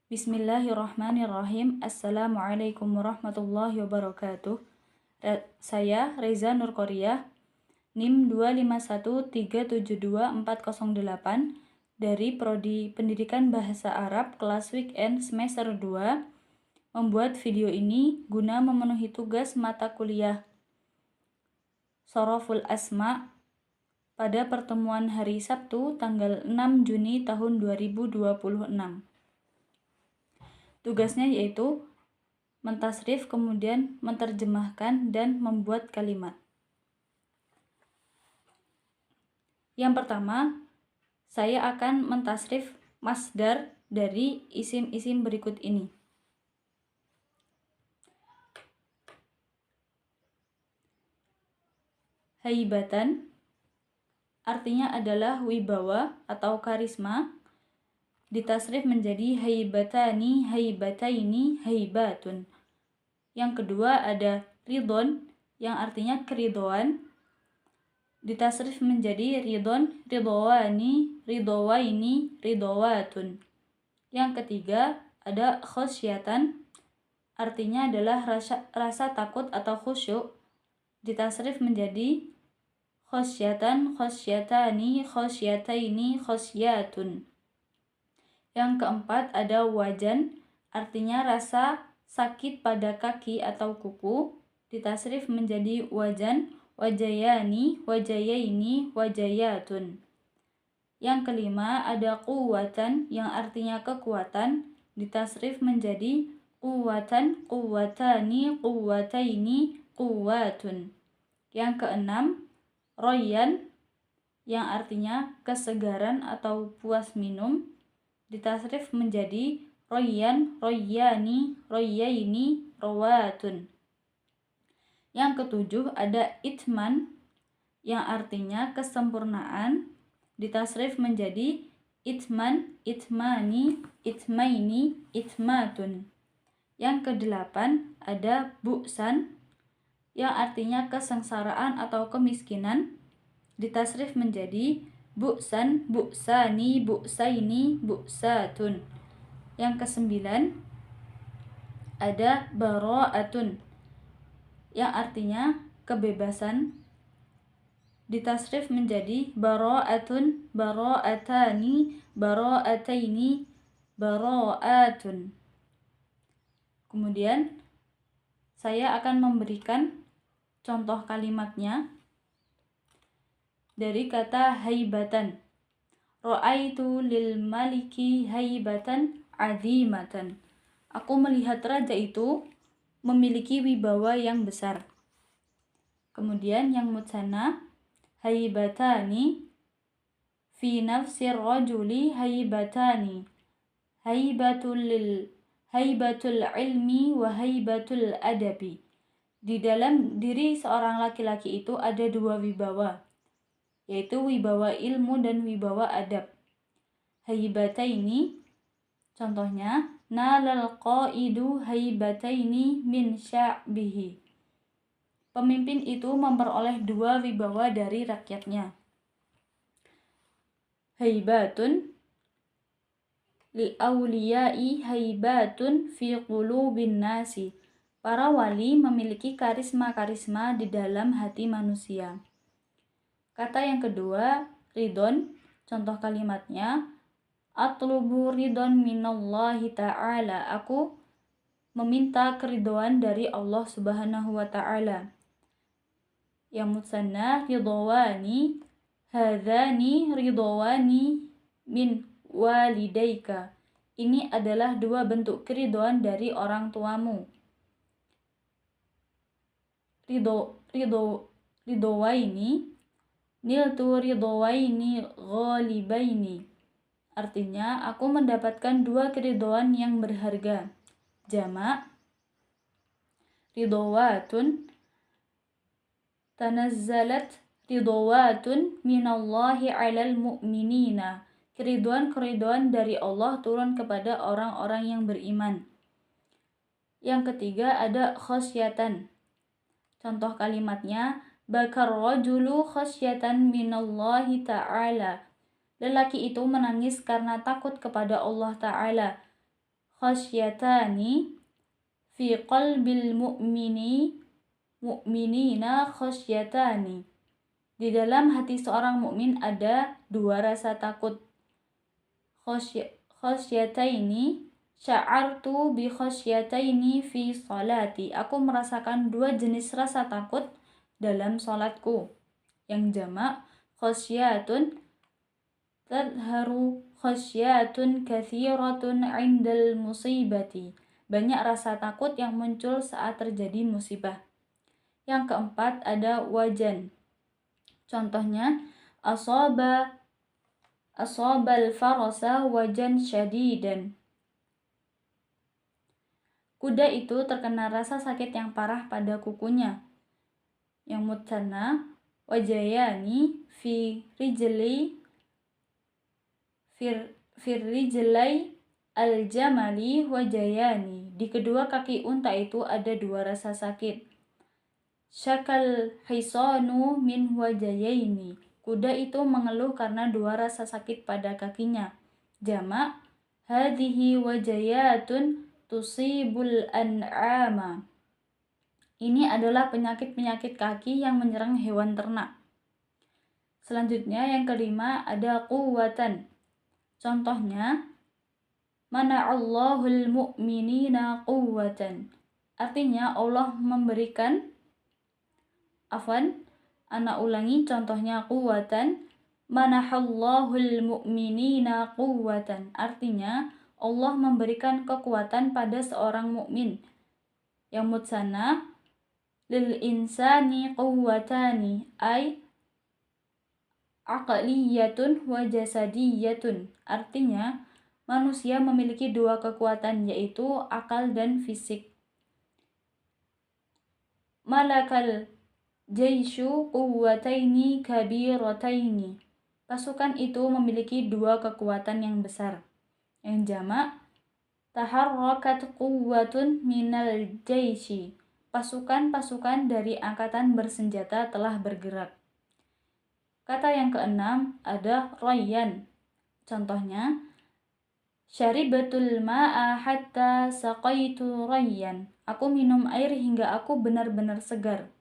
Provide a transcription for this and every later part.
Bismillahirrahmanirrahim. Assalamualaikum warahmatullahi wabarakatuh. Saya Reza Nur Korea, NIM 2513724408 dari Prodi Pendidikan Bahasa Arab kelas weekend semester 2, membuat video ini guna memenuhi tugas mata kuliah Shoroful Asma pada pertemuan hari Sabtu tanggal 6 Juni tahun 2026. Tugasnya yaitu mentasrif, kemudian menerjemahkan dan membuat kalimat. Yang pertama, saya akan mentasrif masdar dari isim-isim berikut ini. Haibatan artinya adalah wibawa atau karisma, ditasrif menjadi haibatani, haibataini, haibatun. Yang kedua ada ridon yang artinya keridoan, ditasrif menjadi ridon, ridowani, ridowaini, ridowatun. Yang ketiga ada khosyatan, artinya adalah rasa takut atau khusyuk, ditasrif menjadi khosyatan, khosyatani, khosyataini, khosyatun. Yang keempat ada wajan, artinya rasa sakit pada kaki atau kuku, ditasrif menjadi wajan, wajayani, wajayaini, wajayatun. Yang kelima ada quwwatan yang artinya kekuatan, ditasrif menjadi quwwatan, quwwatani, quwwataini, quwwatun. Yang keenam royan yang artinya kesegaran atau puas minum, ditasrif menjadi royan, royani, royaini, rawatun. Yang ketujuh ada itman yang artinya kesempurnaan, ditasrif menjadi itman, itmani, itmaini, itmatun. Yang kedelapan ada bu'san yang artinya kesengsaraan atau kemiskinan, ditasrif menjadi bu'san, bu'sani, bu'saini, bu'satun. Yang kesembilan ada bara'atun yang artinya kebebasan, ditasrif menjadi bara'atun, bara'atani, bara'ataini, bara'atun. Kemudian saya akan memberikan contoh kalimatnya dari kata haibatan. Ra'aitu lil maliki haibatan azimatan. Aku melihat raja itu memiliki wibawa yang besar. Kemudian yang mutsanna, haibatani fi nafsir rajuli haibatani. Haibatul ilmi wa haibatul adabi. Di dalam diri seorang laki-laki itu ada dua wibawa, yaitu wibawa ilmu dan wibawa adab. Haibataini contohnya, nalal qaidu haibataini min sya'bihi. Pemimpin itu memperoleh dua wibawa dari rakyatnya. Haibatun li auliyai haibatun fi qulubin nasi. Para wali memiliki karisma-karisma di dalam hati manusia. Kata yang kedua, ridon, contoh kalimatnya, atlubu ridon minallahi ta'ala. Aku meminta keridhaan dari Allah Subhanahu wa ta'ala. Yang mutsanna ridwani, hadzani ridwani min walidaika. Ini adalah dua bentuk keridhaan dari orang tuamu. Ridwaini niltu ridwaini ghalibaini. Artinya, aku mendapatkan dua keridhaan yang berharga. Jamak ridwatun, tanazzalat ridwatun minallahi 'alal mu'minina. Keridhaan dari Allah turun kepada orang-orang yang beriman. Yang ketiga ada khosyatan. Contoh kalimatnya, bakar rajulu khosyatan minallahi ta'ala. Lelaki itu menangis karena takut kepada Allah Ta'ala. khasyatani fi qalbil mu'minina khasyatani. Di dalam hati seorang mukmin ada dua rasa takut. Khasyataini sya'artu bi khasyataini fi salati. Aku merasakan dua jenis rasa takut dalam salatku. Yang jamak khasyatun tadharu khasyatun kathiratun 'indal musibati. Banyak rasa takut yang muncul saat terjadi musibah. Yang keempat ada wajan. Contohnya asabal farasa wajan syadidan. Kuda itu terkena rasa sakit yang parah pada kukunya. Yang mutsanna wajayani fi rijlai al-jamali wajayani. Di kedua kaki unta itu ada dua rasa sakit. Syakal hisanu min wajayaini. Kuda itu mengeluh karena dua rasa sakit pada kakinya. Jamak hadhihi wajayatun tusibul an'ama. Ini adalah penyakit-penyakit kaki yang menyerang hewan ternak. Selanjutnya yang kelima ada quwwatan. Contohnya mana'allahul mu'minina quwwatan. Artinya Allah memberikan contohnya quwwatan manahallahul mu'minina quwwatan. Artinya Allah memberikan kekuatan pada seorang mukmin. Yang mutsanna lil insani quwwatani ay aqliyatun wa jasadiyatun. Artinya manusia memiliki dua kekuatan, yaitu akal dan fisik. Malakal jaishu quwwataini kabirataini. Pasukan itu memiliki dua kekuatan yang besar. Yang jamak taharrakat quwwatun minal jaishi. Pasukan-pasukan dari angkatan bersenjata telah bergerak. Kata yang keenam ada rayyan. Contohnya syaribatul ma'a hatta saqaitu rayyan. Aku minum air hingga aku benar-benar segar.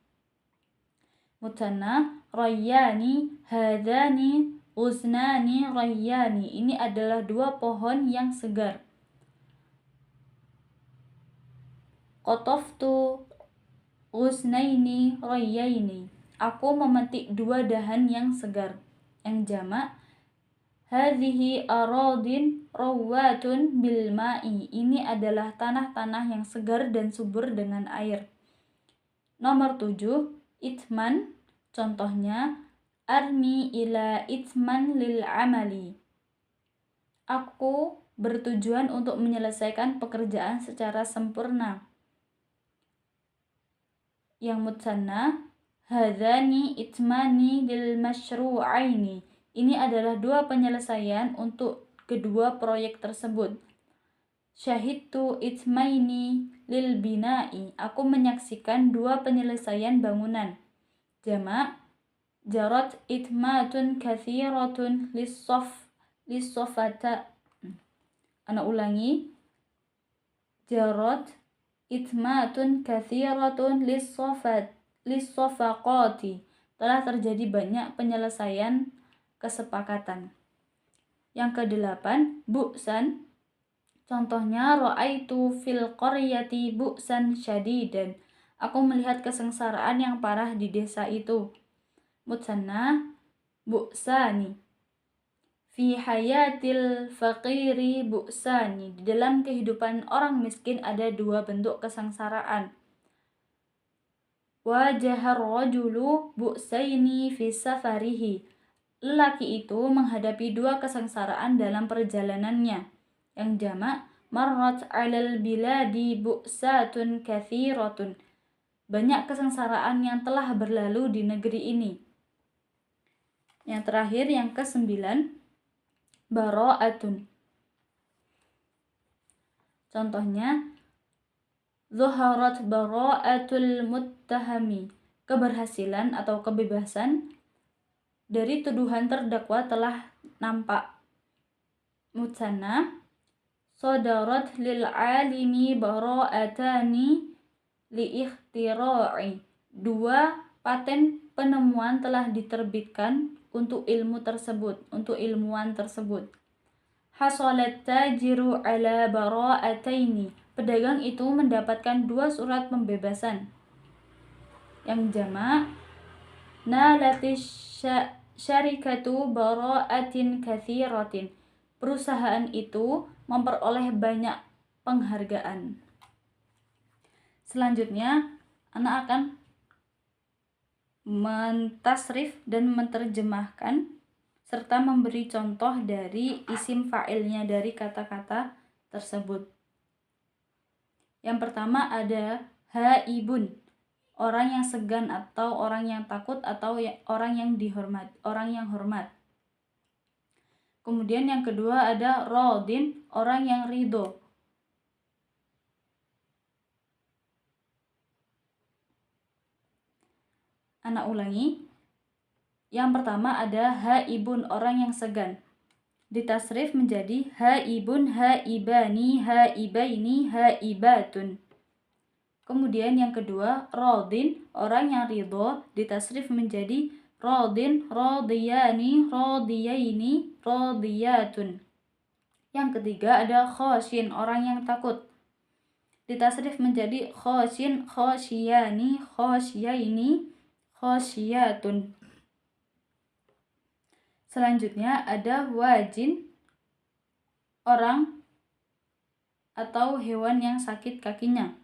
Mutsanna rayyani hadani uznani rayyani. Ini adalah dua pohon yang segar. Qataftu uznaini rayyaini. Aku memetik dua dahan yang segar. Yang jamak hadhihi aradin rawatun bil ma'i. Ini adalah tanah-tanah yang segar dan subur dengan air. Nomor 7, itman. Contohnya armi ila itman lil amali. Aku bertujuan untuk menyelesaikan pekerjaan secara sempurna. Yang mutsanna hadzani itmani lil masyru'aini. Ini adalah dua penyelesaian untuk kedua proyek tersebut. Syahidtu itmaini lil bina'i. Aku menyaksikan dua penyelesaian bangunan. Jamak jarat itmatun kathiratun lissofata. Ana ulangi. Jarat itmatun kathiratun lissofaqati. Telah terjadi banyak penyelesaian kesepakatan. Yang kedelapan, bu'san. Contohnya ra'aitu fil qaryati bu'san syadidan. Aku melihat kesengsaraan yang parah di desa itu. Mutsanna bu'sani. Fi hayatil faqiri bu'sani. Di dalam kehidupan orang miskin ada dua bentuk kesengsaraan. Wajahar rajulu bu'saini fi safarihi. Lelaki itu menghadapi dua kesengsaraan dalam perjalanannya. Yang jamak marrat 'alal biladi bu'satun kathiratun. Banyak kesengsaraan yang telah berlalu di negeri ini. Yang terakhir, yang ke-9, bara'atun. Contohnya zuharat bara'atul muttahami. Keberhasilan atau kebebasan dari tuduhan terdakwa telah nampak. Mutsanna Sadarat lil alimi bara'atani li ikhtira'i. 2 paten penemuan telah diterbitkan untuk ilmu tersebut, untuk ilmuwan tersebut. Hasalat tajiru ala bara'ataini. Pedagang itu mendapatkan 2 surat pembebasan. Yang jamak, nalatis syarikatu bara'atin katsiratin. Perusahaan itu memperoleh banyak penghargaan. Selanjutnya, anak akan mentasrif dan menerjemahkan serta memberi contoh dari isim fa'ilnya dari kata-kata tersebut. Yang pertama ada haibun, orang yang segan atau orang yang takut atau orang yang dihormat, orang yang hormat. Kemudian yang kedua ada radin, orang yang ridho. Anak ulangi. Yang pertama ada haibun, orang yang segan. Ditasrif menjadi haibun, haibani, haibaini, haibatun. Kemudian yang kedua radin, orang yang ridho. Ditasrif menjadi radin, radiyani, radiyaini, radiyatun. Yang ketiga ada khasyin, orang yang takut. Ditasrif menjadi khasyin, khasyiyani, khasyiyaini, khasyiyatun. Selanjutnya ada wajin, orang atau hewan yang sakit kakinya.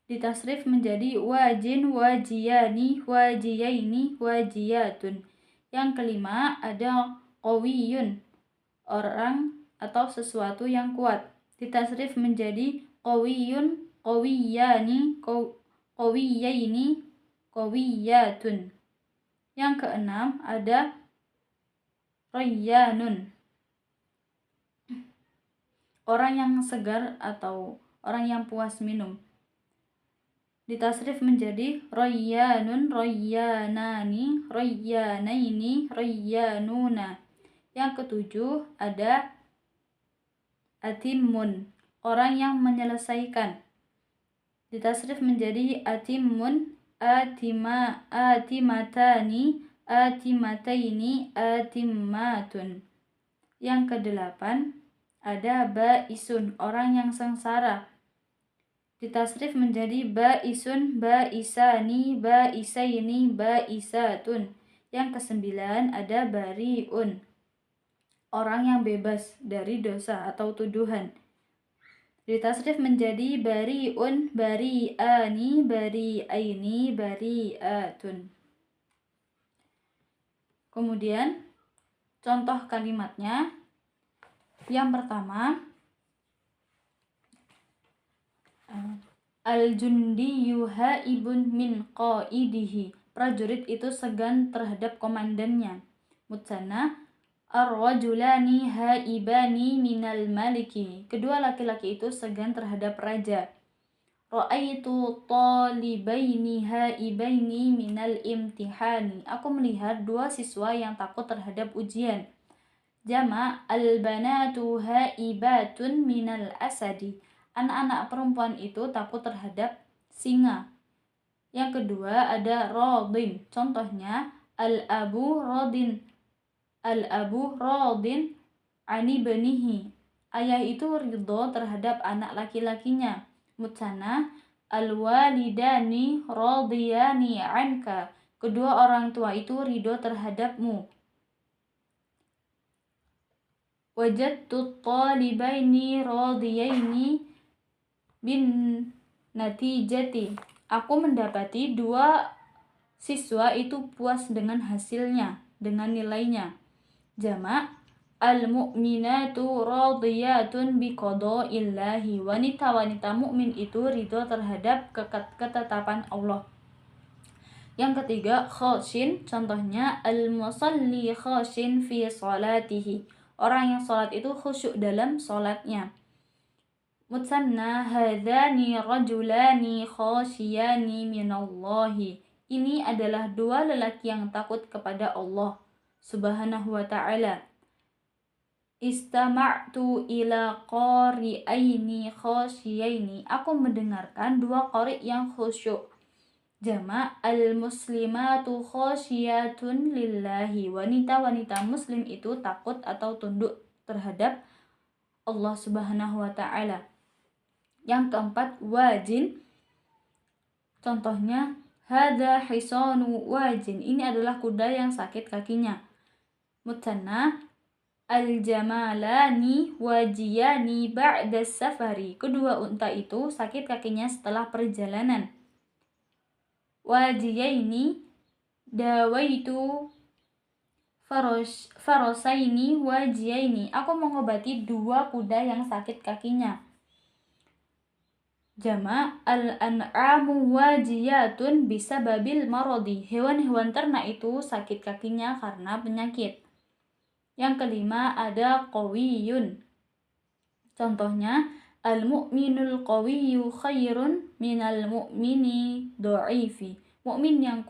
Ditasrif menjadi wajin, wajiyani, wajiyaini, wajiyatun. Yang kelima ada qawiyun, orang atau sesuatu yang kuat. Ditasrif menjadi qawiyun, qawiyani, qawiyaini, qawiyatun. Yang keenam ada rayyanun, orang yang segar atau orang yang puas minum. Ditasrif menjadi rayyanun, rayyanani, rayyanaini, rayyanuna. Yang ketujuh ada atimmun, orang yang menyelesaikan. Ditasrif menjadi atimmun, atimatani, atimataini, atimmatun. Yang kedelapan ada baisun, orang yang sengsara. Ditasrif menjadi baisun, baisani, baisaini, baisatun. Yang kesembilan ada bariun, orang yang bebas dari dosa atau tuduhan. Ditasrif menjadi bariun, bariani, bariaini, bariatun. Kemudian contoh kalimatnya. Yang pertama, al-jundiyu haibun min qaidihi. Prajurit itu segan terhadap komandannya. Mutsanna, ar-rajulani haibani minal maliki. Kedua laki-laki itu segan terhadap raja. Ra'aitu talibaini haibaini minal imtihani. Aku melihat 2 siswa yang takut terhadap ujian. Jama' al-banatu haibatun minal asadi. Anak-anak perempuan itu takut terhadap singa. Yang kedua ada radin. Contohnya al-abu radin. Al-abu radin ani banihi. Ayah itu ridho terhadap anak laki-lakinya. Mutsanna, al-walidani radiyani anka. Kedua orang tua itu ridho terhadapmu. Wajadtu talibaini radiyaini bin natijati. Aku mendapati 2 siswa itu puas dengan hasilnya, dengan nilainya. Jamak, al-mu'minatu radiyatun biqada'illahi. Wanita-wanita mukmin itu ridho terhadap ketetapan Allah. Yang ketiga, khashin. Contohnya al-musalli khashin fi salatihi. Orang yang sholat itu khusyuk dalam sholatnya. Mutsanna, hadzani rajulani khashiyani minallahi. Ini adalah 2 lelaki yang takut kepada Allah Subhanahu wa ta'ala. Istama'tu ila qari'aini khosyiaini. Aku mendengarkan dua qari yang khusyuk. Jamak al-muslimatu khosyatun lillahi. Wanita-wanita muslim itu takut atau tunduk terhadap Allah Subhanahu wa taala. Yang keempat, wajin. Contohnya hadza hisanu wajin. Ini adalah kuda yang sakit kakinya. Mutsanna al-jamalani wajiyani ba'da safari. Kedua unta itu sakit kakinya setelah perjalanan. Wajiyaini dawaitu farosaini wajiyaini. Aku mengobati dua kuda yang sakit kakinya. Jama' al-an'amu wajiyatun bisababil maradi. Hewan-hewan ternak itu sakit kakinya karena penyakit. Yang kelima ada qawiyun. Contohnya al-mu'minul qawiyyu khairun minal mu'mini dha'ifi. Mukmin yang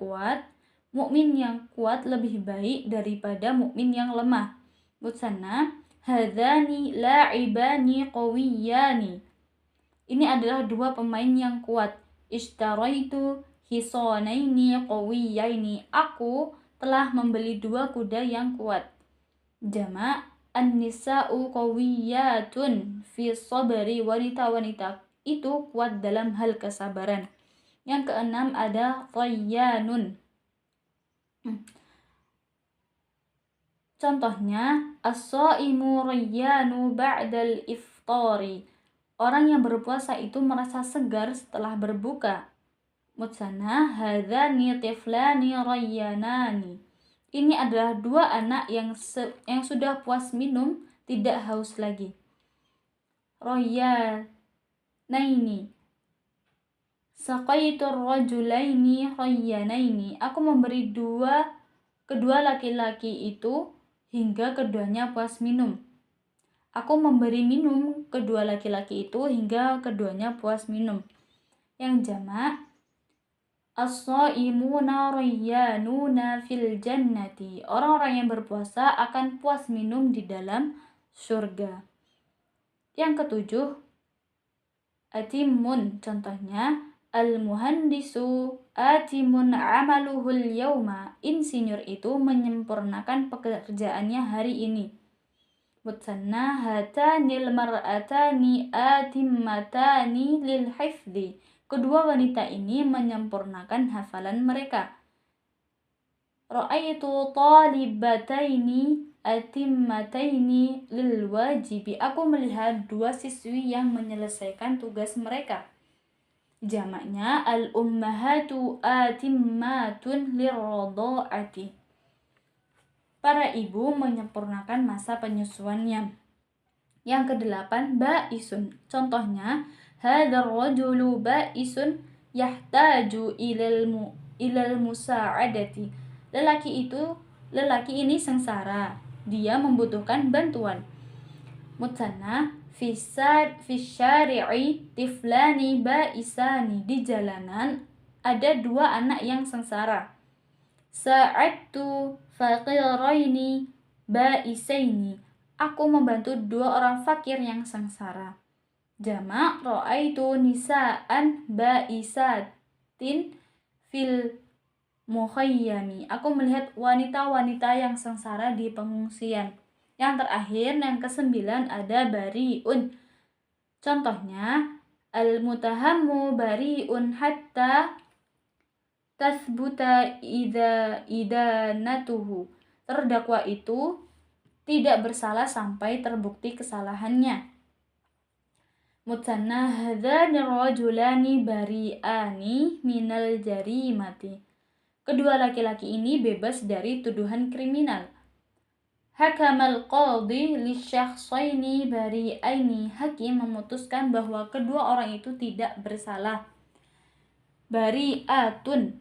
kuat lebih baik daripada mukmin yang lemah. Mutsanna hadzani la'ibani qawiyani. Ini adalah dua pemain yang kuat. Ishtaraitu hisanaini qawiyaini. Aku telah membeli dua kuda yang kuat. Jama' an-nisa'u qawiyatun fi sabri. Wanita-wanita itu kuat dalam hal kesabaran. Yang keenam ada tayyanun. Contohnya as-shaimu rayyanu ba'dal iftari. Orang yang berpuasa itu merasa segar setelah berbuka. Mutsanna hadzani tiflani rayyanani. Ini adalah dua anak yang sudah puas minum, tidak haus lagi. Rayyanaini. Saqaitu rajulaini rayyanaini. Aku memberi kedua laki-laki itu hingga keduanya puas minum. Aku memberi minum kedua laki-laki itu hingga keduanya puas minum. Yang jamak as-shaimuna rayyanuna fil jannati. Orang-orang yang berpuasa akan puas minum di dalam surga. Yang ketujuh, atimun. Contohnya al-muhandisu atimun amaluhul yauma. Insinyur itu menyempurnakan pekerjaannya hari ini. Mutsanna hatanil mar'atani atimmatani lil hifdi. Kedua wanita ini menyempurnakan hafalan mereka. Ra'aitu talibataini atimmataini lil wajibi. Aku melihat dua siswi yang menyelesaikan tugas mereka. Jamaknya al-ummahatu atimmatun lirrada'ati. Para ibu menyempurnakan masa penyusuannya. Yang kedelapan, ba'isun. Contohnya hadzal rajulu ba'isun yahtaju ilal musa'adati. Lelaki ini sengsara. Dia membutuhkan bantuan. Mutsanna fi syari'i tiflani ba'isani. Di jalanan ada dua anak yang sengsara. Sa'adtu faqiraini ba'isaini. Aku membantu dua orang fakir yang sengsara. Jama' ra'aitu nisa'an ba'isatin fil mukhayyami. Aku melihat wanita-wanita yang sengsara di pengungsian. Yang terakhir, yang kesembilan ada bari'un. Contohnya al-mutahammu bari'un hatta tathbuta idanatuhu. Terdakwa itu tidak bersalah sampai terbukti kesalahannya. Mutsanna hadzani rajulani bari'ani minal jarimati. Kedua laki-laki ini bebas dari tuduhan kriminal. Hakamal qadhi lisyakhsaini bari'aini. Hakim memutuskan bahwa kedua orang itu tidak bersalah. Bari'atun.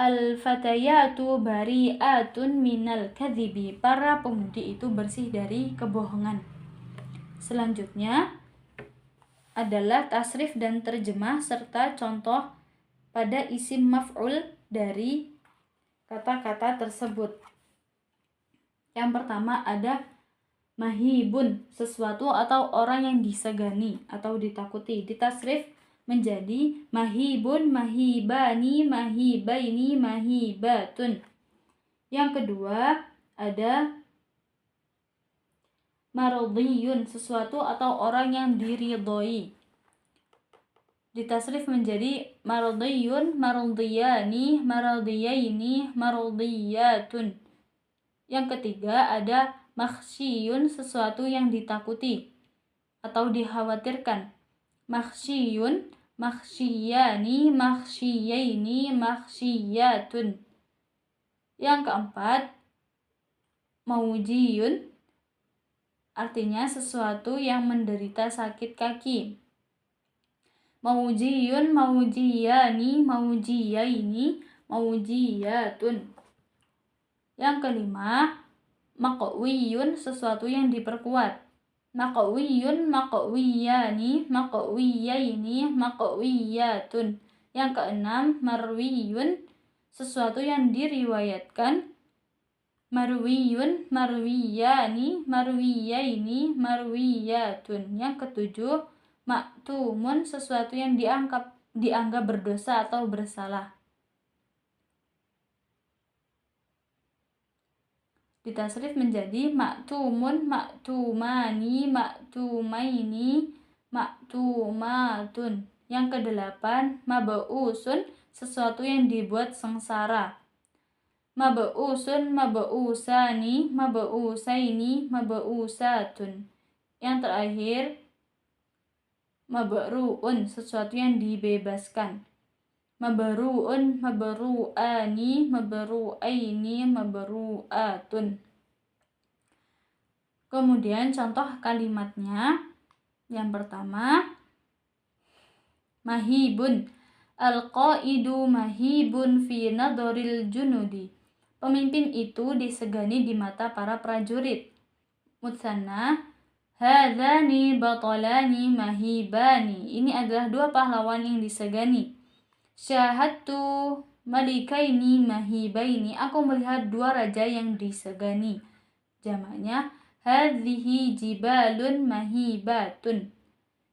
Al-fatayatu bari'atun minal kadhibi. Para pemudi itu bersih dari kebohongan. Selanjutnya adalah tasrif dan terjemah serta contoh pada isim maf'ul dari kata-kata tersebut. Yang pertama ada mahibun, sesuatu atau orang yang disegani atau ditakuti. Ditasrif menjadi mahibun, mahibani, mahibaini, mahibatun. Yang kedua ada maradiyun, sesuatu atau orang yang diridhoi. Ditasrif menjadi maradiyun, maradiyani, maradiyaini, maradiyatun. Yang ketiga ada makhsyiyun, sesuatu yang ditakuti atau dikhawatirkan. Makhsyiyun, makhsyiyani, makhsyiyaini, makhsyiyatun. Yang keempat maujiyun, artinya sesuatu yang menderita sakit kaki. Maujiyun, maujiyani, maujiyaini, maujiyatun. Yang kelima, maqwiyun, sesuatu yang diperkuat. Maqwiyun, maqwiyani, maqwiyaini, maqwiyatun. Yang keenam, marwiyun, sesuatu yang diriwayatkan. Marwiyun, marwiyani, marwiyaini, marwiyatun. Yang ketujuh, maktumun, sesuatu yang dianggap berdosa atau bersalah. Ditasrif menjadi maktumun, maktumani, maktumaini, maktumatun. Yang kedelapan, mab'usun, sesuatu yang dibuat sengsara. Mab'usun, mab'usani, mab'usaini, mab'usatun. Yang terakhir, mabru'un, sesuatu yang dibebaskan. Mabru'un, mabru'ani, mabru'aini, mabru'atun. Kemudian contoh kalimatnya. Yang pertama, mahibun. Al-qaidu mahibun fi nadoril junudi. Pemimpin itu disegani di mata para prajurit. Mutsanna, hadzani batalani mahibani. Ini adalah dua pahlawan yang disegani. Syahadtu malikaini mahibaini. Aku melihat dua raja yang disegani. Jamaknya hadhihi jibalun mahibatun.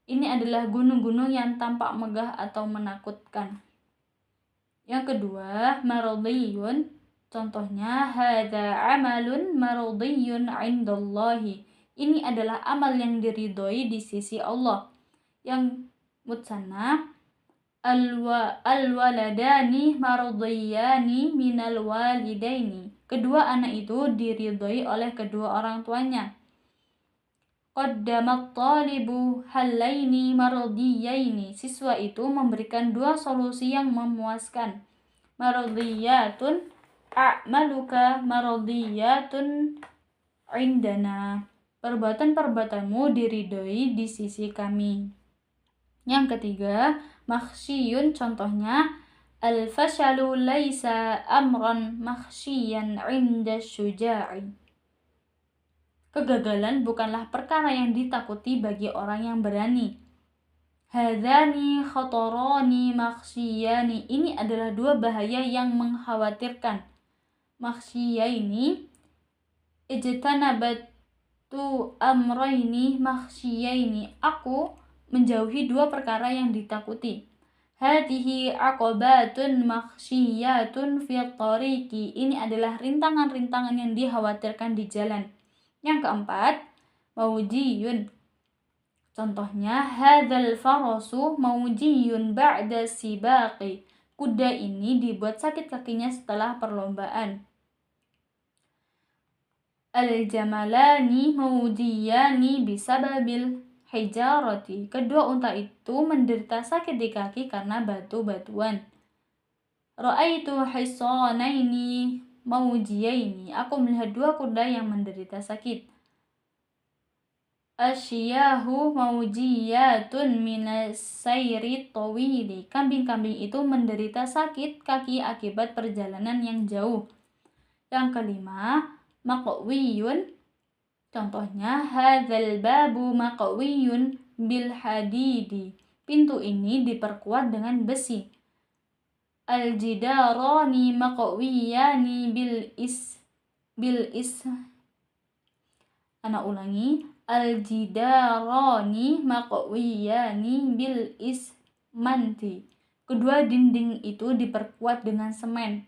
Ini adalah gunung-gunung yang tampak megah atau menakutkan. Yang kedua, maradiyun. Contohnya, hadza amalun maradiyun 'indallahi. Ini adalah amal yang diridhoi di sisi Allah. Yang mutsanna, al-waladani maradiyani minal walidaini. Kedua anak itu diridhoi oleh kedua orang tuanya. Qaddamat talibu halaini maradiyaini. Siswa itu memberikan dua solusi yang memuaskan. Maradiyatun a'maluka maradiyatun indana. Perbuatan-perbuatanmu diridhoi di sisi kami. Yang ketiga, makhsyiyun, contohnya al-fashalu laisa amran makhsyiyan 'inda syuja'i. Kegagalan bukanlah perkara yang ditakuti bagi orang yang berani. Hadzani khatarani makhsyiyani. Ini adalah dua bahaya yang mengkhawatirkan. Makhsyiyaini ijtanabatu amrayni makhsyiyaini. Aku menjauhi dua perkara yang ditakuti. Hadhihi aqabatun makhsyiyatun fi tariqi. Ini adalah rintangan-rintangan yang dikhawatirkan di jalan. Yang keempat, maujiyun. Contohnya, hadzal farasu maujiyun ba'da sibaqi. Kuda ini dibuat sakit kakinya setelah perlombaan. Al-jamalani maujiyani bisababil hijarati. Kedua unta itu menderita sakit di kaki karena batu-batuan. Ra'aitu hisanaini maujiyaini. Aku melihat dua kuda yang menderita sakit. Asyiyahu maujiyatun minas sayri tawili. Kambing-kambing itu menderita sakit kaki akibat perjalanan yang jauh. Yang kelima, maqwiyun. Contohnya, hadzal babu maqwiyun bil hadidi. Pintu ini diperkuat dengan besi. Al-jidarani maqwiyani Ana ulangi, al-jidarani maqwiyani bil ismanti. Kedua dinding itu diperkuat dengan semen.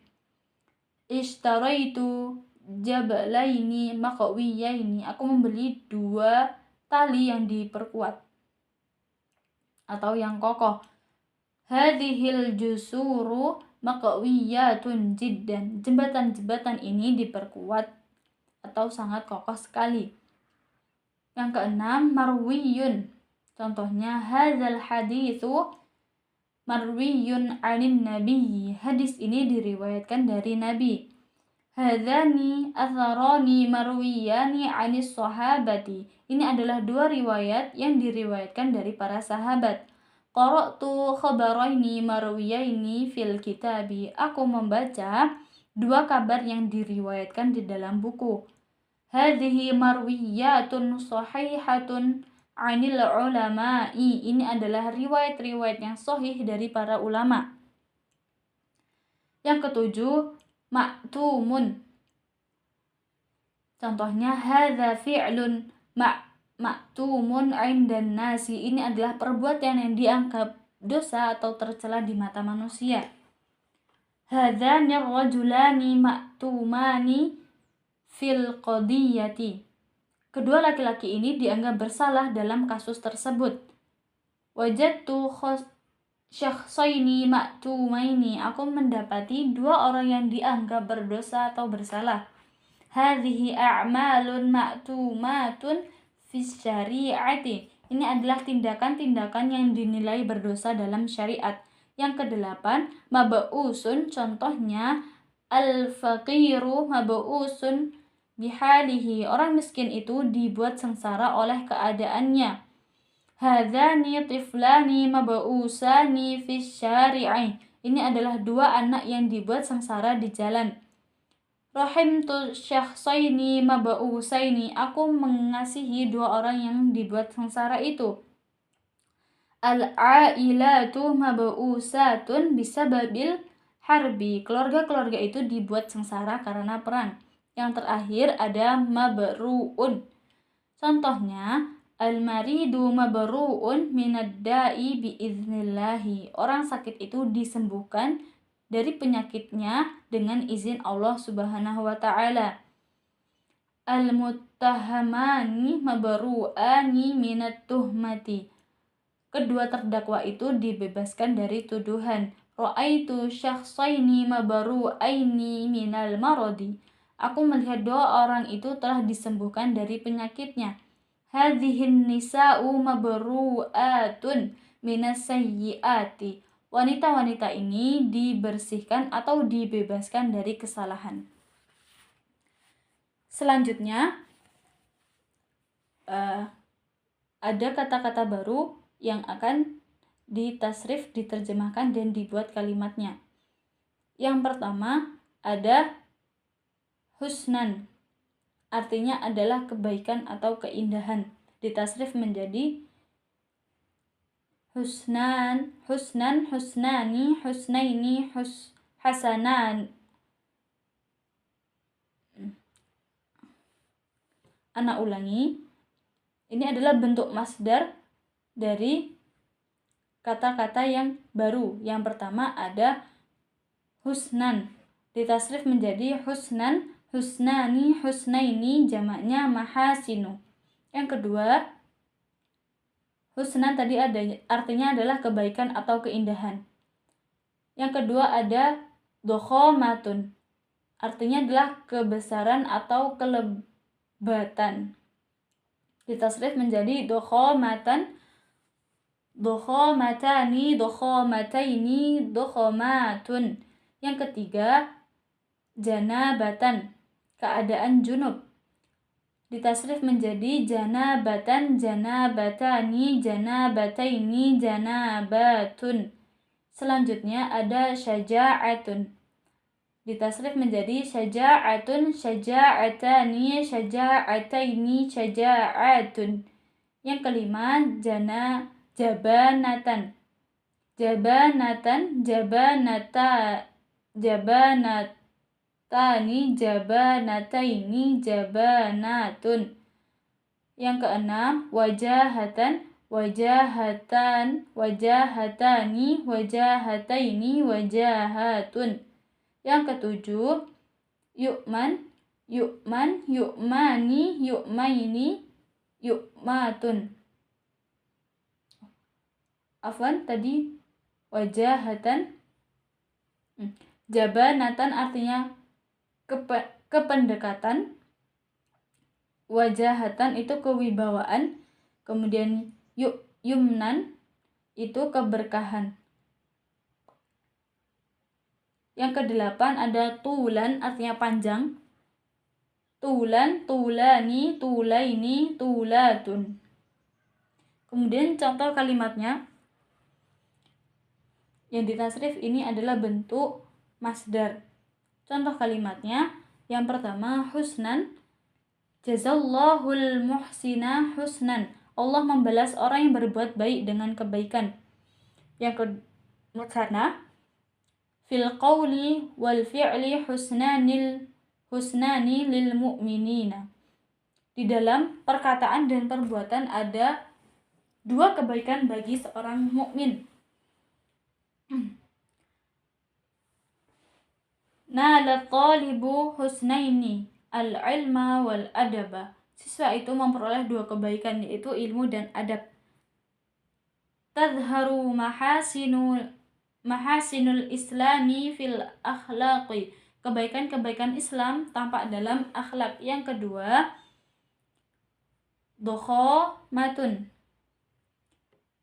Ishtaraitu jabalaini maqwiyaini. Aku membeli 2 tali yang diperkuat atau yang kokoh. Hadhil jusuru maqwiyatun jiddan. Jembatan-jembatan ini diperkuat atau sangat kokoh sekali. Yang keenam, marwiyun. Contohnya, hadzal haditsu marwiyun 'anin nabi. Hadis ini diriwayatkan dari Nabi. Hadzani atharani marwiyani 'anis sahabati. Ini adalah 2 riwayat yang diriwayatkan dari para sahabat. Qara'tu khabaraini marwiyaini fil kitabi. Aku membaca 2 kabar yang diriwayatkan di dalam buku. Hadhihi marwiyatun sahihatun 'anil ulama'i. Ini adalah riwayat-riwayat yang sahih dari para ulama. Yang ketujuh, ma'tumun. Contohnya, hadza fi'lun ma'tumun 'indan nasi. Ini adalah perbuatan yang dianggap dosa atau tercela di mata manusia. Hadzani rajulani ma'tumani fil qadiyati. Kedua laki-laki ini dianggap bersalah dalam kasus tersebut. Wajadtu syakhsaini ma'tumaini. Aku mendapati 2 orang yang dianggap berdosa atau bersalah. Hadhihi a'malun ma'tumatun fis syari'ati. Ini adalah tindakan-tindakan yang dinilai berdosa dalam syariat. Yang kedelapan, mab'usun. Contohnya, al-faqiru mab'usun bihalihi. Orang miskin itu dibuat sengsara oleh keadaannya. Hadzani tiflani mab'usani fis syari'i. Ini adalah 2 anak yang dibuat sengsara di jalan. Rahimtu syakhsaini mab'usaini. Aku mengasihi 2 orang yang dibuat sengsara itu. Al-ailatu mab'usatun bisababil harbi. Keluarga-keluarga itu dibuat sengsara karena perang. Yang terakhir ada mabru'un. Contohnya, al-maridu mabru'un minad da'i biiznillahi. Orang sakit itu disembuhkan dari penyakitnya dengan izin Allah Subhanahu wa taala. Al-muttahamani mabru'ani minat tuhmati. Kedua terdakwa itu dibebaskan dari tuduhan. Ra'aitu syakhsaini mabru'aini minal maradi. Aku melihat 2 orang itu telah disembuhkan dari penyakitnya. Hadhihin nisa'u mabru'atun minas sayyiati. Wanita-wanita ini dibersihkan atau dibebaskan dari kesalahan. Selanjutnya, ada kata-kata baru yang akan ditasrif, diterjemahkan, dan dibuat kalimatnya. Yang pertama ada husnan, artinya adalah kebaikan atau keindahan. Ditasrif menjadi husnan, husnani, husnaini, hasanan. Ana ulangi. Ini adalah bentuk masdar dari kata-kata yang baru. Yang pertama ada husnan. Ditasrif menjadi husnan, husnani, husnaini, jamaknya mahasinu. Yang kedua, husnan tadi ada artinya adalah kebaikan atau keindahan. Yang kedua ada dokhomatun. Artinya adalah kebesaran atau kelebatan. Ditasrif menjadi dokhomatan, dokhomatani, dokhomataini, dokhomatun. Yang ketiga, janabatan, keadaan junub. Ditasrif menjadi janabatan, janabatani, janabataini, janabatun. Selanjutnya ada syaja'atun. Ditasrif menjadi syaja'atun, syaja'atani, syaja'ataini, syaja'atun. Yang kelima, jabanatan. Jabanatan, jabanatani, jabanataini, jabanatun. Yang keenam, wajahatan, wajahatani, wajahataini, wajahatun. Yang ketujuh, yu'man, yu'mani, yu'maini, yu'matun. Afwan, tadi wajahatan. Jabanatan artinya kependekatan. Wajahatan itu kewibawaan. Kemudian yumnan itu keberkahan. Yang kedelapan ada tulan artinya panjang. Tulan, tulani, tulaini, tulatun. Kemudian contoh kalimatnya. Yang ditasrif ini adalah bentuk masdar. Contoh kalimatnya, yang pertama husnan, jazallahul muhsina husnan. Allah membalas orang yang berbuat baik dengan kebaikan. Yang kedua, fil qawli wal fi'li husnani lil mu'minina. Di dalam perkataan dan perbuatan ada 2 kebaikan bagi seorang mukmin. Nala talibu husnaini al-ilma wal adaba. Siswa itu memperoleh 2 kebaikan, yaitu ilmu dan adab. Tadharu mahasinul islami fil akhlaqi. Kebaikan-kebaikan Islam tampak dalam akhlak. Yang kedua, dokhomatun.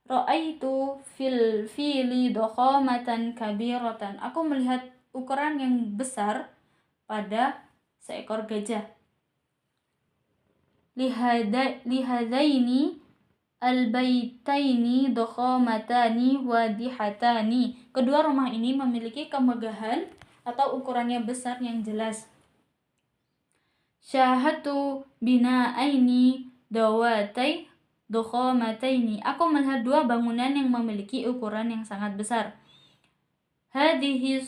Ra'aitu fil fili dokhamatan kabiratan. Aku melihat ukuran yang besar pada seekor gajah. Lihadaini albaitaini dokhamatani wadihatani. Kedua rumah ini memiliki kemegahan atau ukurannya besar yang jelas. Syahatu bina'aini dawatai dokhamataini. Aku melihat 2 bangunan yang memiliki ukuran yang sangat besar. Hadhihi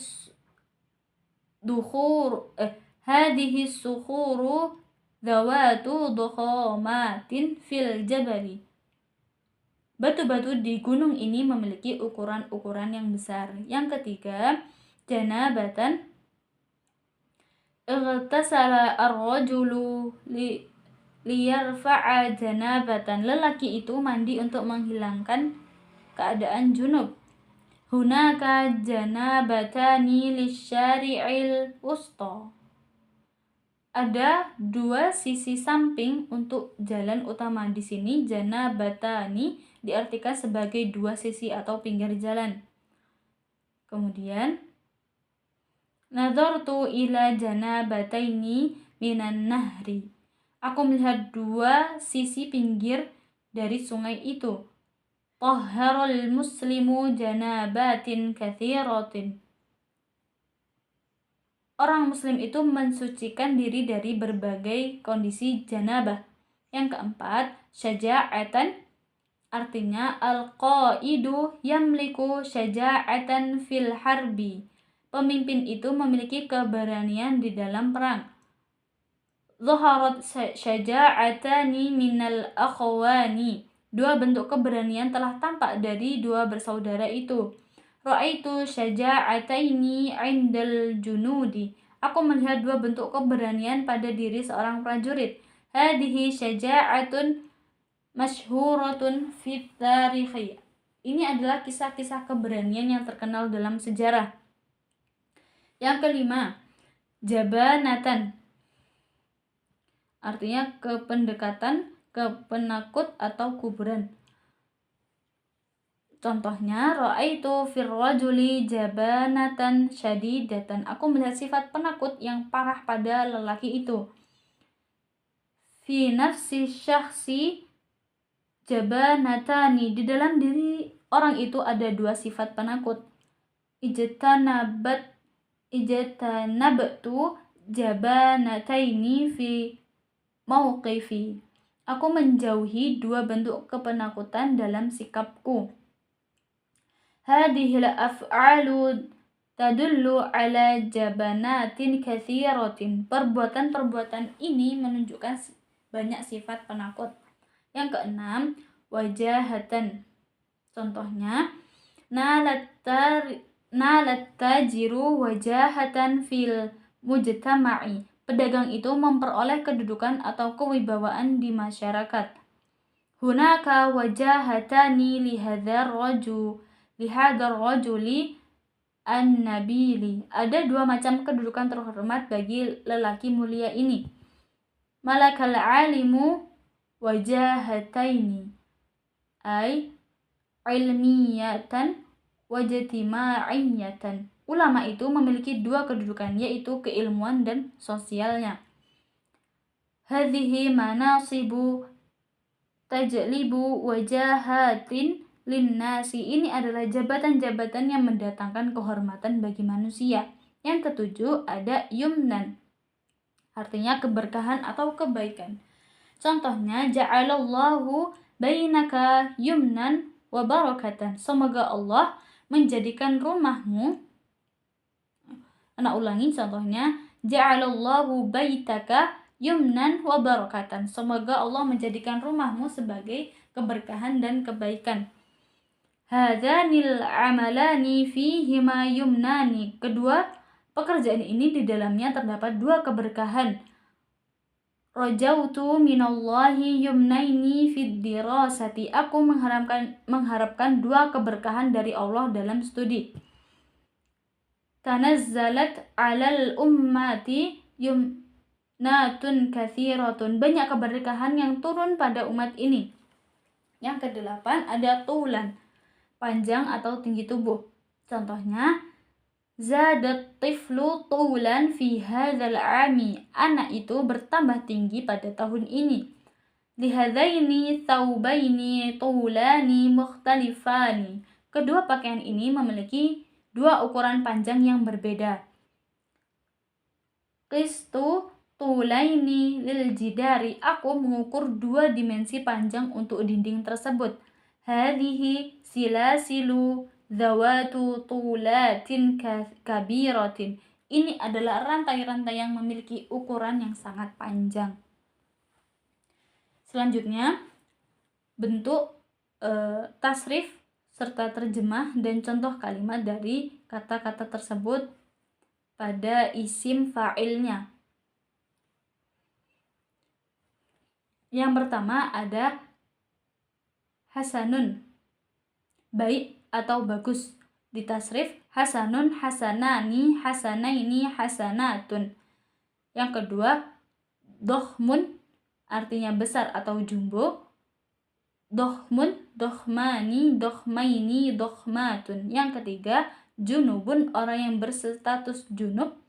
sukhuru dawatu dokhamatin fil jabali. Batu-batu di gunung ini memiliki ukuran-ukuran yang besar. Yang ketiga, janabatan. Ightasala ar-rajulu liyarfa'a janabatan. Lelaki itu mandi untuk menghilangkan keadaan junub. Hunaka janabatani lisyari'il wusta. Ada 2 sisi samping untuk jalan utama. Di sini janabatani diartikan sebagai 2 sisi atau pinggir jalan. Kemudian nadartu ila janabataini minan nahri. Aku melihat 2 sisi pinggir dari sungai itu. Tahharul muslimu janabatin katsiratin. Orang muslim itu mensucikan diri dari berbagai kondisi janabah. Yang keempat, syaja'atan. Artinya al-qaidu yamliku syaja'atan fil harbi. Pemimpin itu memiliki keberanian di dalam perang. Zaharat syaja'atani minal akhwani. 2 bentuk keberanian telah tampak dari 2 bersaudara itu. Ra'aitu syaja'ataini 'indal junudi. Aku melihat 2 bentuk keberanian pada diri seorang prajurit. Hadhihi syaja'atun masyhuratun fit tarikhi. Ini adalah kisah-kisah keberanian yang terkenal dalam sejarah. Yang kelima, jabanatan. Artinya kependekatan, kepenakut atau kuburan. Contohnya, ra'aitu fir rajuli jabanatan syadidatan. Aku melihat sifat penakut yang parah pada lelaki itu. Fi nafsi syakhsi jabanatani. Di dalam diri orang itu ada 2 sifat penakut. Ijtanabtu jabanataini fi mauqifi. Aku menjauhi 2 bentuk kepenakutan dalam sikapku. Hadhil af'alu tadullu ala jabanatin katsiratin. Perbuatan-perbuatan ini menunjukkan banyak sifat penakut. Yang keenam, wajahatan. Contohnya, nalat tajiru wajahatan fil mujtama'i. Pedagang itu memperoleh kedudukan atau kewibawaan di masyarakat. Hunaka wajahatani lihadzar rajuli an-nabili. Ada dua macam kedudukan terhormat bagi lelaki mulia ini. Malakal alimu wajahataini, ay ilmiyatan wajtima'iyatan. Ulama itu memiliki dua kedudukan, yaitu keilmuan dan sosialnya. Hadhihi manasibu tajlibu wajahatin linnasi. Ini adalah jabatan-jabatan yang mendatangkan kehormatan bagi manusia. Yang ketujuh ada yumnan, artinya keberkahan atau kebaikan. Contohnya, ja'alallahu bainaka yumnan wa barakatan. Semoga Allah menjadikan rumahmu. Ulangi contohnya, ja'alallahu baitaka yumnan wa barakatan. Semoga Allah menjadikan rumahmu sebagai keberkahan dan kebaikan. Hadzanil amalani fihima yumnani. Kedua pekerjaan ini di dalamnya terdapat dua keberkahan. Rajautu minallahi yumnaini fid dirasati. Aku mengharapkan dua keberkahan dari Allah dalam studi. Tanazzalat 'alal ummati yumnatun katsiratun. Banyak keberkahan yang turun pada umat ini. Yang kedelapan ada tulan, panjang atau tinggi tubuh. Contohnya, zadat tiflu tulan fi hadzal 'ami. Anak itu bertambah tinggi pada tahun ini. Lihadzaini thawbaini tulani mukhtalifani. Kedua pakaian ini memiliki dua ukuran panjang yang berbeda. Qistu tulaini lil jidari. Aku mengukur dua dimensi panjang untuk dinding tersebut. Hadhihi silasilu zawatu tulatin kabiratin. Ini adalah rantai-rantai yang memiliki ukuran yang sangat panjang. Selanjutnya, bentuk tasrif serta terjemah dan contoh kalimat dari kata-kata tersebut pada isim fa'ilnya. Yang pertama ada hasanun, baik atau bagus. Ditasrif hasanun, hasanani, hasanaini, hasanatun. Yang kedua, dohmun, artinya besar atau jumbo. Dohmun, dohmani, dohmaini, dohmatun. Yang ketiga, junubun, orang yang berstatus junub.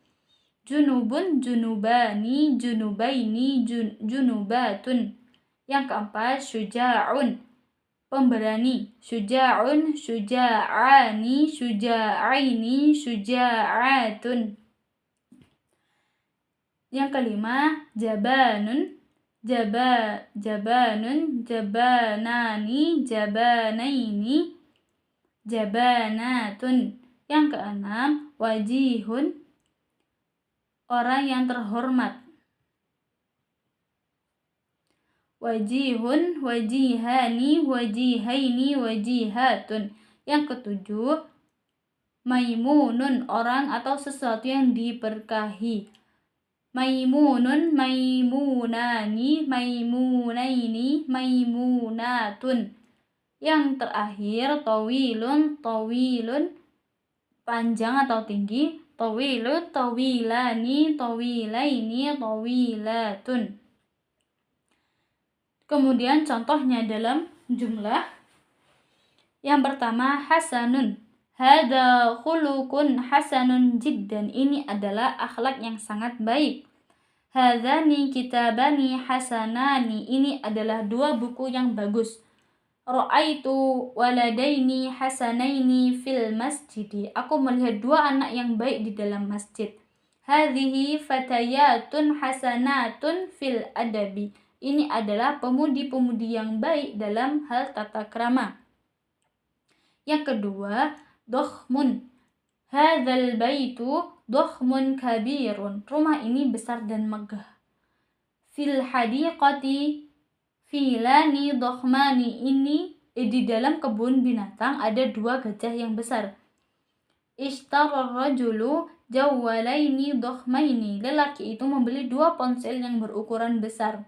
Junubun, junubani, junubaini, junubatun. Yang keempat, syuja'un, pemberani. Syuja'un, syuja'ani, syuja'aini, syuja'atun. Yang kelima, jabanun, jabanun, jabanani, jabanaini, jabanatun. Yang keenam, wajihun, orang yang terhormat. Wajihun, wajihani, wajihaini, wajihatun. Yang ketujuh, maimunun, orang atau sesuatu yang diberkahi. Maimunun, maimunani, maimunaini, maimunatun. Yang terakhir, tawilun, tawilun, panjang atau tinggi. Tawilun, tawilani, tawilaini, tawilatun. Kemudian contohnya dalam jumlah. Yang pertama, hasanun. Hada khulukun hasanun jiddan. Ini adalah akhlak yang sangat baik. Hadani kitabani hasanani. Ini adalah dua buku yang bagus. Ra'aitu waladaini hasanaini fil masjidi. Aku melihat dua anak yang baik di dalam masjid. Hadhihi fatayatun hasanatun fil adabi. Ini adalah pemudi-pemudi yang baik dalam hal tata krama. Yang kedua, dohmun. Hadzal baitu dohmun kabirun. Rumah ini besar dan megah. Fil hadiqati filani dokhmani, ini di dalam kebun binatang ada 2 gajah yang besar. Ishtarar rajulu jawwalaini dokhmaini, lelaki itu membeli 2 ponsel yang berukuran besar.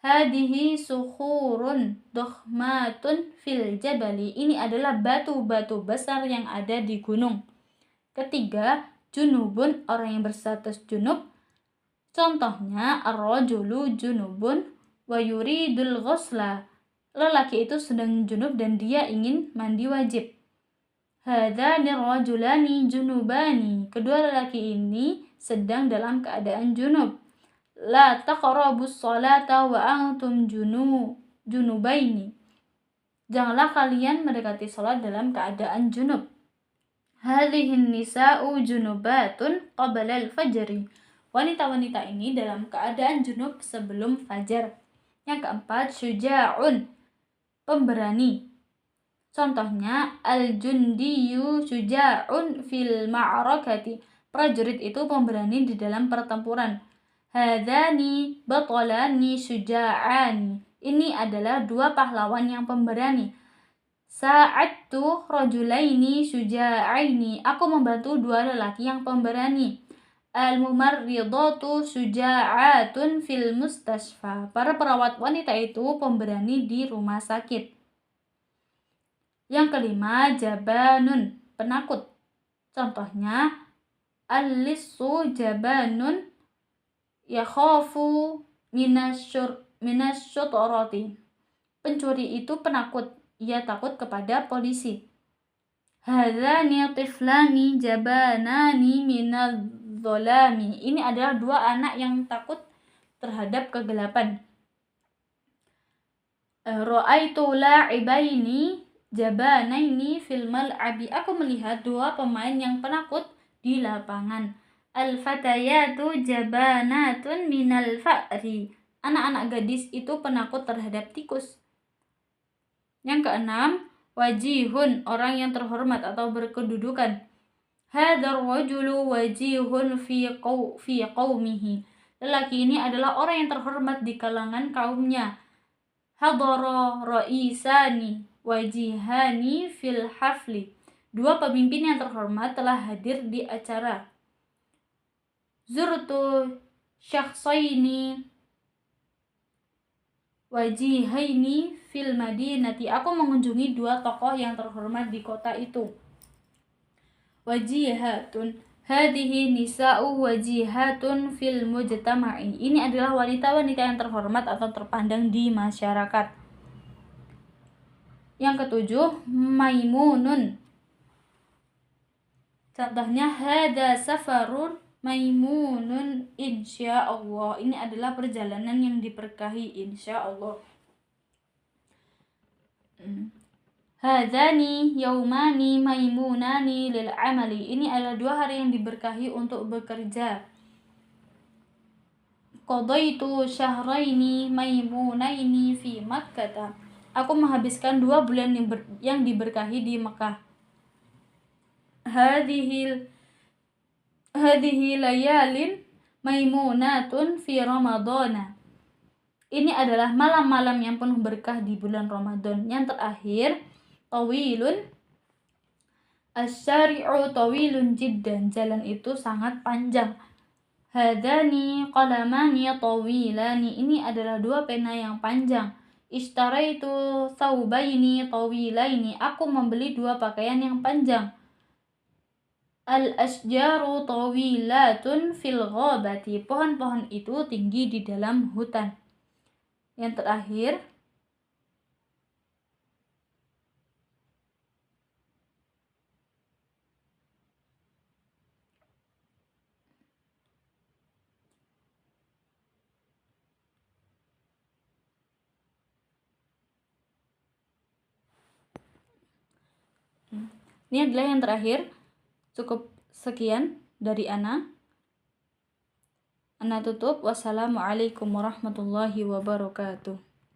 Hadihi sukhurun dokhmatun fil jabali, ini adalah batu-batu besar yang ada di gunung. Ketiga, junubun, orang yang berstatus junub. Contohnya, ar-rajulu junubun wa yuridul ghusla, lelaki itu sedang junub dan dia ingin mandi wajib. Hadzani rajulani junubani, kedua lelaki ini sedang dalam keadaan junub. La taqrabus sholata wa antum junubaini, janganlah kalian mendekati sholat dalam keadaan junub. Hadhihin nisa'u junubatun qabla al-fajri, wanita-wanita ini dalam keadaan junub sebelum fajar. Yang keempat, syuja'un, pemberani. Contohnya, al-jundiyu syuja'un fil ma'rakati, prajurit itu pemberani di dalam pertempuran. Hadani batalani syuja'ani, ini adalah 2 pahlawan yang pemberani. Sa'adtu rajulaini syuja'aini, aku membantu 2 lelaki yang pemberani. Al-mumarridatu syuja'atun fil mustashfa, para perawat wanita itu pemberani di rumah sakit. Yang kelima, jabanun, penakut. Contohnya, al-lissu jabanun yakhafu minasyutorati, pencuri itu penakut, ia takut kepada polisi. Hadzani tiflani jabanani minadh-dhalami, ini adalah 2 anak yang takut terhadap kegelapan. Ra'aitu la'ibaini jabanaini fil mal'abi, aku melihat 2 pemain yang penakut di lapangan. Al-fatayatu jabanatun minal fa'ri, anak-anak gadis itu penakut terhadap tikus. Yang keenam, wajihun, orang yang terhormat atau berkedudukan. Hadzal rajulu wajihun fi qaumihi, lelaki ini adalah orang yang terhormat di kalangan kaumnya. Hadara raisani wajihani fil hafli, 2 pemimpin yang terhormat telah hadir di acara. Zurtu syakhsaini wajihaini fil madinati, aku mengunjungi 2 tokoh yang terhormat di kota itu. Wajihatun, hadhihi nisa'u wajihatun fil mujtama'i, ini adalah wanita-wanita yang terhormat atau terpandang di masyarakat. Yang ketujuh, maimunun, contohnya hadza safarun maimunun insyaallah, ini adalah perjalanan yang diberkahi insyaallah. Hadzani yaumani maimunani lil amali, ini adalah 2 hari yang diberkahi untuk bekerja. Qadaitu syahraini maimunaini fi Makkah, aku menghabiskan 2 bulan yang diberkahi di Mekah. Hadhihi layalin maimunatun fi ramadana, ini adalah malam-malam yang penuh berkah di bulan Ramadan. Yang terakhir, tawilun, asyari'u tawilun jiddan, jalan itu sangat panjang. Hadani qalamani tawilani, ini adalah 2 pena yang panjang. Ishtaraitu thawbaini tawilaini, aku membeli 2 pakaian yang panjang. Al-asjaru tawilatun fil ghabati, pohon-pohon itu tinggi di dalam hutan. Yang terakhir, ini adalah yang terakhir. Cukup sekian dari Ana tutup. Wassalamualaikum warahmatullahi wabarakatuh.